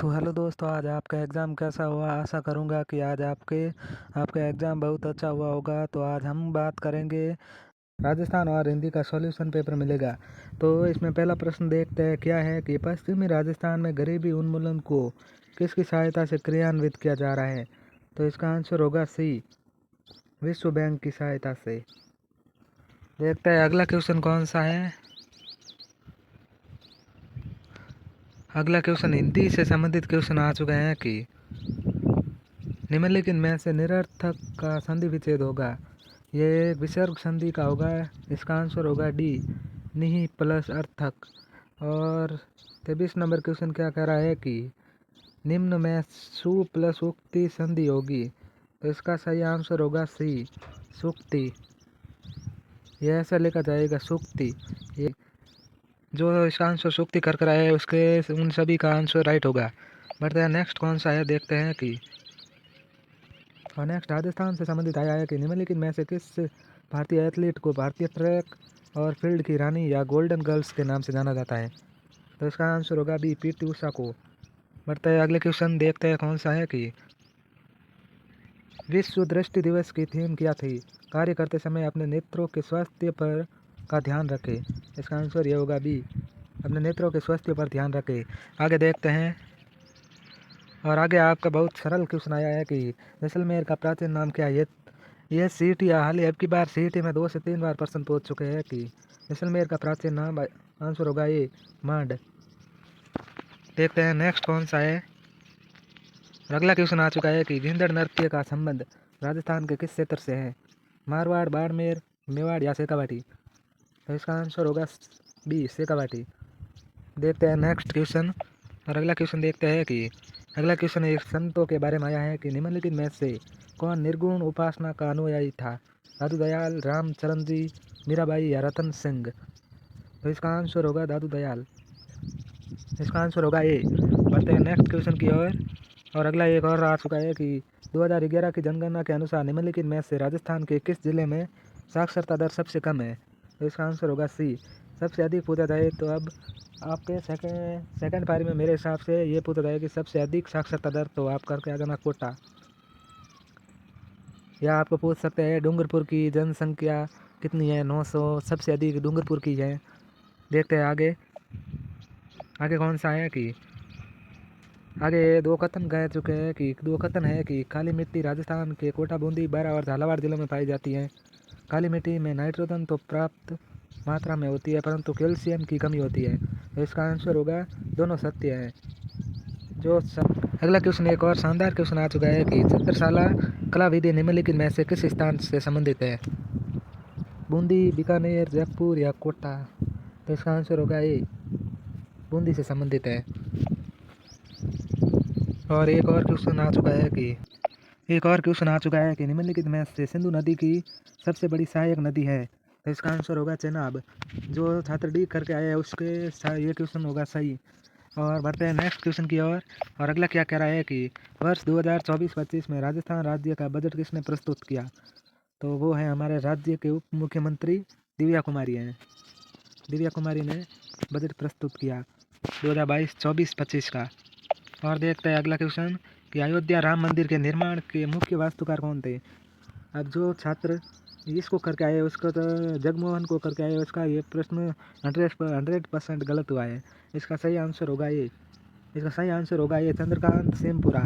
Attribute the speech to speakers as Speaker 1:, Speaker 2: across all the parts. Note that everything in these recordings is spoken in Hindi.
Speaker 1: तो हेलो दोस्तों, आज आपका एग्ज़ाम कैसा हुआ। आशा करूँगा कि आज आपका एग्ज़ाम बहुत अच्छा हुआ होगा। तो आज हम बात करेंगे राजस्थान और हिंदी का सॉल्यूशन पेपर मिलेगा। तो इसमें पहला प्रश्न देखते हैं, क्या है कि पश्चिमी राजस्थान में गरीबी उन्मूलन को किसकी सहायता से क्रियान्वित किया जा रहा है। तो इसका आंसर होगा सी, विश्व बैंक की सहायता से। देखते हैं अगला क्वेश्चन कौन सा है। अगला क्वेश्चन हिंदी से संबंधित क्वेश्चन आ चुके हैं कि निम्नलिखित में से निरर्थक का संधि विच्छेद होगा। ये विसर्ग संधि का होगा। इसका आंसर होगा डी, निहि प्लस अर्थक। और 23 नंबर क्वेश्चन क्या कह रहा है कि निम्न में सु प्लस उक्ति संधि होगी। तो इसका सही आंसर होगा सी, सुक्ति। यह ऐसा लिखा जाएगा, सुक्ति। ये जो इसका आंसर सुक्ति कर रहा है उसके उन सभी का आंसर राइट होगा। बढ़ते हैं नेक्स्ट कौन सा है, देखते हैं कि और नेक्स्ट राजस्थान से संबंधित आया है कि निम्नलिखित में से किस भारतीय एथलीट को भारतीय ट्रैक और फील्ड की रानी या गोल्डन गर्ल्स के नाम से जाना जाता है। तो इसका आंसर होगा बी, पीटी उषा को। बढ़ते हैं अगले क्वेश्चन, देखते हैं कौन सा है कि विश्व दृष्टि दिवस की थीम क्या थी। कार्य करते समय अपने नेत्रों के स्वास्थ्य पर का ध्यान रखें। इसका आंसर ये होगा बी, अपने नेत्रों के स्वास्थ्य पर ध्यान रखें। आगे देखते हैं, और आगे आपका बहुत सरल क्वेश्चन आया है कि जैसलमेर का प्राचीन नाम क्या है। ये सीईटी हाल ही अब की बार सीईटी में 2 से 3 बार प्रश्न पूछ चुके हैं कि जैसलमेर का प्राचीन नाम। आंसर होगा ये, मांड। देखते हैं नेक्स्ट कौन सा है। और अगला क्वेश्चन आ चुका है कि जिंदड़ नृत्य का संबंध राजस्थान के किस क्षेत्र से है। मारवाड़, बाड़मेर, मेवाड़ या शेखावाटी। तो इसका आंसर होगा बी, शेखावाटी। देखते हैं नेक्स्ट क्वेश्चन। और अगला क्वेश्चन देखते हैं कि अगला क्वेश्चन एक संतों के बारे में आया है कि निम्नलिखित में से कौन निर्गुण उपासना का अनुयायी था। दादू दयाल, रामचरण जी, मीराबाई या रतन सिंह। तो इसका आंसर होगा दादू दयाल। इसका आंसर होगा ए। बढ़ते हैं नेक्स्ट क्वेश्चन की ओर। और अगला एक और आ चुका है कि 2011 की जनगणना के अनुसार निम्नलिखित में से राजस्थान के किस जिले में साक्षरता दर सबसे कम है। तो इसका आंसर होगा सी, सबसे अधिक पूछा जाए तो अब आपके सेकंड पारी में मेरे हिसाब से ये पूछा जाए कि सबसे अधिक साक्षरता दर, तो आप करके आ जाना कोटा। या आपको पूछ सकते हैं डूंगरपुर की जनसंख्या कितनी है, 900 सबसे अधिक डूंगरपुर की है। देखते हैं आगे, आगे कौन सा है कि आगे दो कथन कह चुके हैं कि दो कथन है कि काली मिट्टी राजस्थान के कोटा, बूंदी, बारा और झालावाड़ जिलों में पाई जाती है। काली मिट्टी में नाइट्रोजन तो पर्याप्त मात्रा में होती है परंतु कैल्शियम की कमी होती है। तो इसका आंसर होगा दोनों सत्य है। अगला क्वेश्चन एक और शानदार क्वेश्चन आ चुका है कि चित्रशाला कला विधि निम्नलिखित में से किस स्थान से संबंधित है। बूंदी, बीकानेर, जयपुर या कोटा। तो इसका आंसर होगा ए, बूंदी से संबंधित है। और एक और क्वेश्चन आ चुका है कि निम्नलिखित में से सिंधु नदी की सबसे बड़ी सहायक नदी है। तो इसका आंसर होगा चेनाब। जो छात्र डी करके आए हैं उसके ये क्वेश्चन होगा सही। और बढ़ते हैं नेक्स्ट क्वेश्चन की ओर। और अगला क्या कह रहा है कि वर्ष 2024-25 में राजस्थान राज्य का बजट किसने प्रस्तुत किया। तो वो है हमारे राज्य के उप मुख्यमंत्री दिव्या कुमारी हैं। दिव्या कुमारी ने बजट प्रस्तुत किया 2022-24-25 का। और देखते हैं अगला क्वेश्चन कि अयोध्या राम मंदिर के निर्माण के मुख्य वास्तुकार कौन थे। अब जो छात्र इसको करके आए उसको तो जगमोहन को करके आए, उसका ये प्रश्न 100% गलत हुआ है। इसका सही आंसर होगा ये चंद्रकांत सेमपुरा।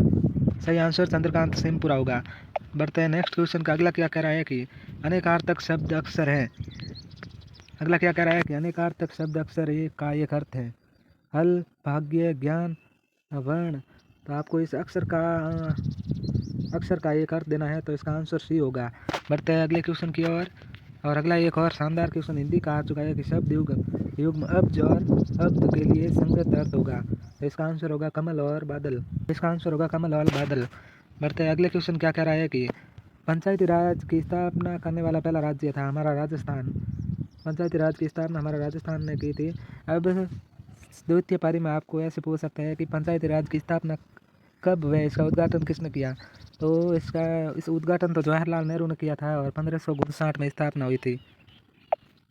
Speaker 1: सही आंसर चंद्रकांत सेमपुरा होगा। बढ़ते हैं नेक्स्ट क्वेश्चन का। अगला क्या कह रहा है कि अनेकार्थक शब्द अक्षर है। अगला क्या कह रहा है कि अनेकार्थक शब्द अक्षर का एक अर्थ है हल, भाग्य, ज्ञान, वर्ण। तो आपको इस अक्षर का एक अर्थ देना है। तो इसका आंसर सी होगा। बढ़ते हैं अगले क्वेश्चन की ओर। और अगला एक और शानदार क्वेश्चन हिंदी का आ चुका है कि शब्द युग्म अब्ज और अब्द के लिए संगत अर्थ होगा। तो इसका आंसर होगा कमल और बादल। बढ़ते हैं अगले क्वेश्चन क्या कह रहा है कि पंचायती राज की स्थापना करने वाला पहला राज्य था हमारा राजस्थान। पंचायती राज की स्थापना हमारा राजस्थान ने की थी। अब द्वितीय पारी में आपको ऐसे पूछ सकते हैं कि पंचायती राज की स्थापना कब व इसका उद्घाटन किसने किया। तो इस उद्घाटन तो जवाहरलाल नेहरू ने किया था और 1559 में स्थापना हुई थी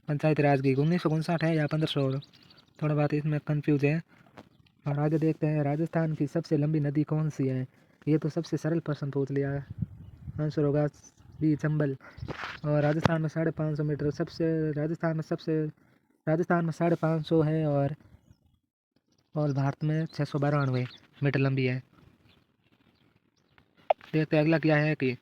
Speaker 1: पंचायती राज की। 1959 है या 1500, थोड़ा बात इसमें कंफ्यूज है। और आगे देखते हैं राजस्थान की सबसे लंबी नदी कौन सी है। ये तो सबसे सरल प्रश्न पूछ लिया। आंसर होगा बी चंबल। और राजस्थान में 550 मीटर राजस्थान में 550 है और भारत में 692 मीटर लंबी है। देखते हैं अगला क्या है कि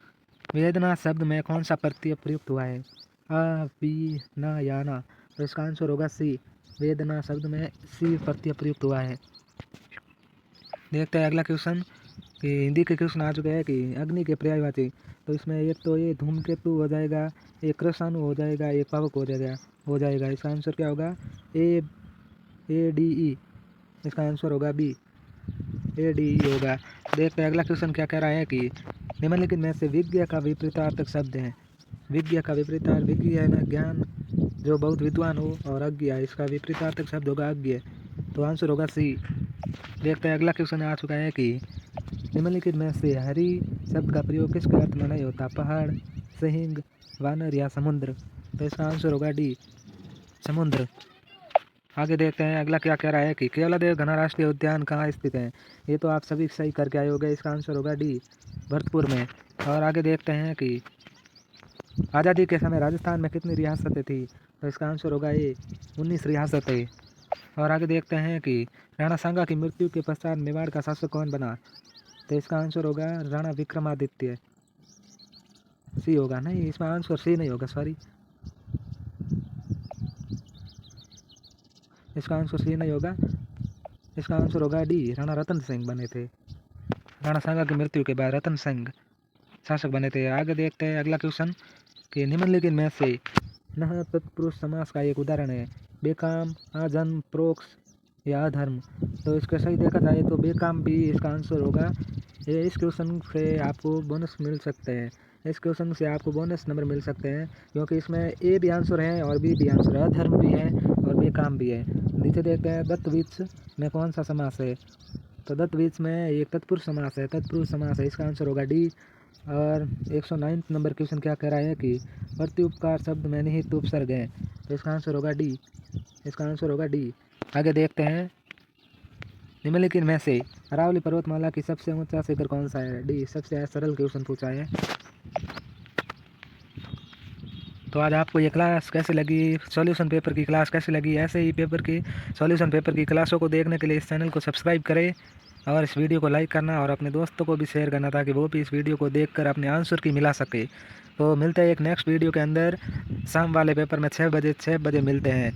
Speaker 1: वेदना शब्द में कौन सा प्रत्यय प्रयुक्त हुआ है। आ, बी, ना या ना। तो इसका आंसर होगा सी। वेदना शब्द में सी प्रत्यय प्रयुक्त हुआ है। देखते हैं अगला क्वेश्चन कि हिंदी के क्वेश्चन आ चुके हैं कि अग्नि के पर्यायवाची। तो इसमें एक तो ये धूमकेतु हो जाएगा, एक कृषाणु हो जाएगा, एक पावक हो जाएगा। इसका आंसर क्या होगा? A D E. इसका आंसर होगा बी, ए डी ई होगा। देखते हैं अगला क्वेश्चन क्या कह रहा है कि निम्नलिखित में से विज्ञ का विपरीतार्थक शब्द है। विज्ञ का विपरीतार्थ, विज्ञ है ना ज्ञान, जो बहुत विद्वान हो, और अज्ञ, इसका विपरीतार्थक शब्द होगा अज्ञ। तो आंसर होगा सी। देखते हैं अगला क्वेश्चन आ चुका है कि निम्नलिखित में से हरी शब्द का प्रयोग किसके अर्थ में नहीं होता। पहाड़, सिंह, वानर या समुद्र। तो इसका आंसर होगा डी, समुद्र। आगे देखते हैं अगला क्या कह रहा है कि केवलादेव घना राष्ट्रीय उद्यान कहाँ स्थित है। ये तो आप सभी सही करके आए होंगे। इसका आंसर होगा डी, भरतपुर में। और आगे देखते हैं कि आज़ादी के समय राजस्थान में कितनी रियासतें थी। तो इसका आंसर होगा ए, 19 रियासतें। और आगे देखते हैं कि राणा सांगा की मृत्यु के पश्चात मेवाड़ का शासक कौन बना। तो इसका आंसर होगा राणा विक्रमादित्य। सी होगा, नहीं इसका आंसर सी नहीं होगा, सॉरी, इसका आंसर सी नहीं होगा। इसका आंसर होगा डी, राणा रतन सिंह बने थे। राणा सांगा की मृत्यु के बाद रतन सिंह शासक बने थे। आगे देखते हैं अगला क्वेश्चन कि निम्नलिखित में से नह तत्पुरुष समास का एक उदाहरण है। बेकाम, आजन्म, प्रोक्ष या अधर्म। तो इसका सही देखा जाए तो बेकाम भी इसका आंसर होगा। ये इस क्वेश्चन से आपको बोनस मिल सकते हैं, इस क्वेश्चन से आपको बोनस नंबर मिल सकते हैं, क्योंकि इसमें ए भी आंसर है और बी भी आंसर है, अधर्म भी है और बेकाम भी है। नीचे देखते हैं दत्तवीच में कौन सा समास है। तो दत्तवीच में एक तत्पुरुष समास है, तत्पुरुष समास है। इसका आंसर होगा डी। और 109 नंबर क्वेश्चन क्या कह रहा है कि प्रत्युपकार शब्द में निहित उपसर्ग है। तो इसका आंसर होगा डी, इसका आंसर होगा डी। आगे देखते हैं निम्नलिखित में से अरावली पर्वतमाला की सबसे ऊंचा शिखर कौन सा है। डी, सबसे सरल क्वेश्चन पूछा है। तो आज आपको ये क्लास कैसी लगी, सॉल्यूशन पेपर की क्लास कैसी लगी। ऐसे ही पेपर की सॉल्यूशन पेपर की क्लासों को देखने के लिए इस चैनल को सब्सक्राइब करें और इस वीडियो को लाइक करना और अपने दोस्तों को भी शेयर करना, ताकि वो भी इस वीडियो को देखकर अपने आंसर की मिला सके। तो मिलते हैं एक नेक्स्ट वीडियो के अंदर, शाम वाले पेपर में 6 बजे मिलते हैं।